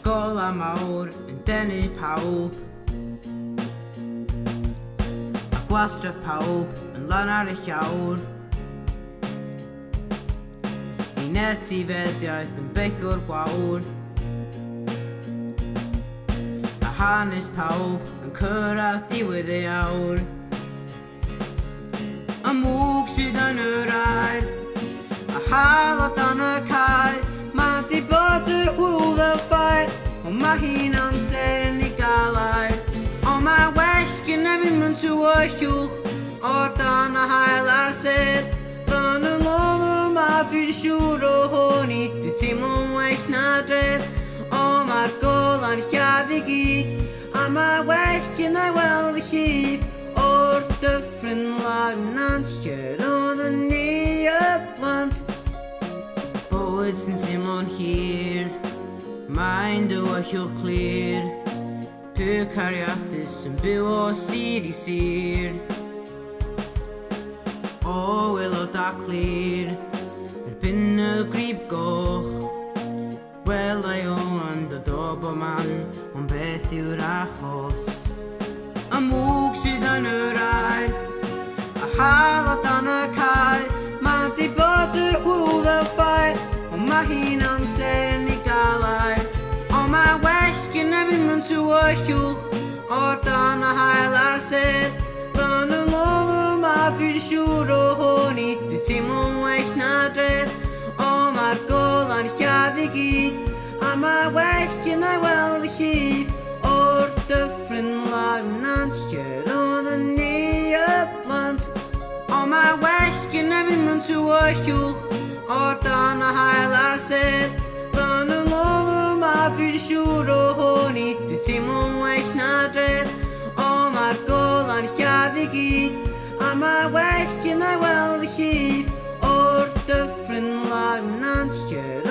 gola mawr yn denu pawb, a gwastraff pawb yn lan ar eich awr. Ein etifeddiaeth yn bell o'r gwawr, a hanes pawb yn cyrraedd diwedd ei awr. Y mwg sydd yn yr aer, a halod dan y cae, mae di bod y hw fel ffair, ond mae hi'n amser yn ei gael air. Ond mae well gyda fi mynd tywyllwch, o dan y hael a sedd. Fan y lôn yma dwi'n siŵr o honi, dwi'n teimlo'n well na dref. O mae'r golan lladd i gyd, a mae well gyda weld y llif, o'r dyffryn lan nant gerodd yn ni y plant. Bywyd sy'n teimlo'n hir, mae'n dywyllwch clir, pyr cariadus yn byw o sir i sir. O waelod a clir, erbyn y grib goch, weldai o yn dod o bob man, ond beth yw'r achos? Y mwg sydd yn yr aer, a halod dan y cae, mae di bod y hw fel ffair, ond mae hi'n amser yn ei gael air. Ond mae well gyda fi mynd tywyllwch, o dan y hael a sedd. Fan y lôn yma dwi'n siŵr o honi, dwi'n teimlo'n well na dref. O mae'r golan lladd i gyd, a mae well gyda weld y llif, o'r dyffryn lan nant gerodd yn ni y plant. O mae well gyda fi mynd tywyllwch, o dan y hael a sedd. Fan y lôn yma dwi'n siŵr o honi, dwi'n teimlo'n well na dref. O mae'r golan lladd i gyd, a mae well gyda weld y llif, o'r dyffryn lan nant gerodd.